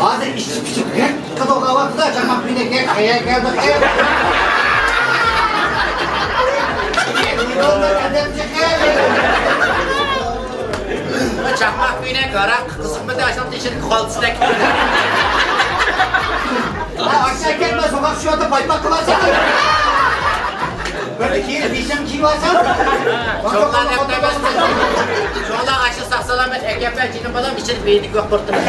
Bazen işçi pişip kadar kahvaltıda çakmak birine gel, kaya geldik. Çakmak birine karak kısmı da aşağı için kalsın. Aşağı gelme sokak şu anda paypak kılarsan. Böyle ki diyeceğim ki varsa. Çoklar hep demezsin. Çoklar aşı sağsalamet ekeper cinin badam için beydik yok kurtulur.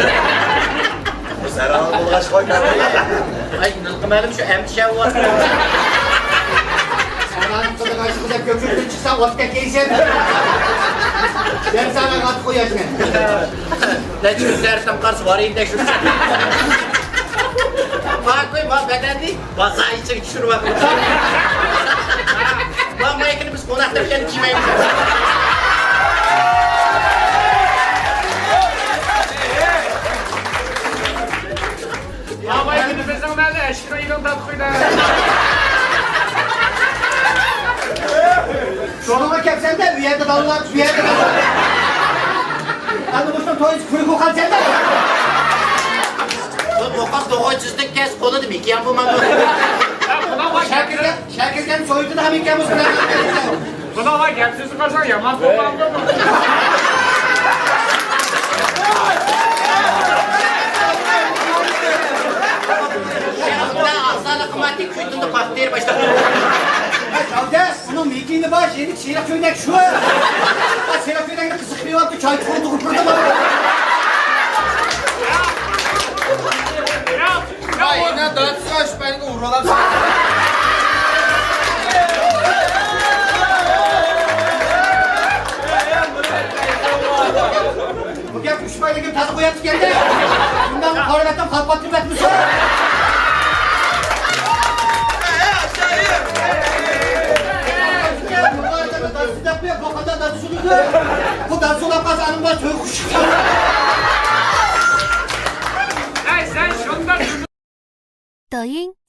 Serhan Bulgaç koy kamerayı. Ay nılkımalım şu emşev var. Serhan'ın kadar karşımıza gökyüzüne çıksa vodka giysen. Ben sana kat koyacağım. Ne çünkü dersem karşı varayım da şu. Bak koy bak beden değil. Baza için şunu bak. Lan bu ekini biz konaklarken kime Ama ikiniz bizim nerede? Eşkine ilon tatkıyla. Sonuna kepsen de bir yerde dallar, bir yerde dallar. Hadi boşuna toyuz kuyu kokan sen de. Bu bokak doğucuzluk kes konu demek yani bu mamlu. Şakirgen soyudu da hemen gelmiş. Buna bak hepsi sıkarsan yaman toplamda mı? Ağzına kımatik küydüğünde pahtaya başladı. Çaldı, onun mikiğini baş yedik, Seyrak köyünden şu. Seyrak köyünden kısık bir vardı, çay kurdu kurdu mu? Ya yine 4 saç beni uğralar. Bu gel üç bayla gibi tadı koyatı geldi. Bundan bu koronattan kalpattım etmişsin. Bu dansı olan kazanımda tüy kuşu. Hey sen şundan 抖音。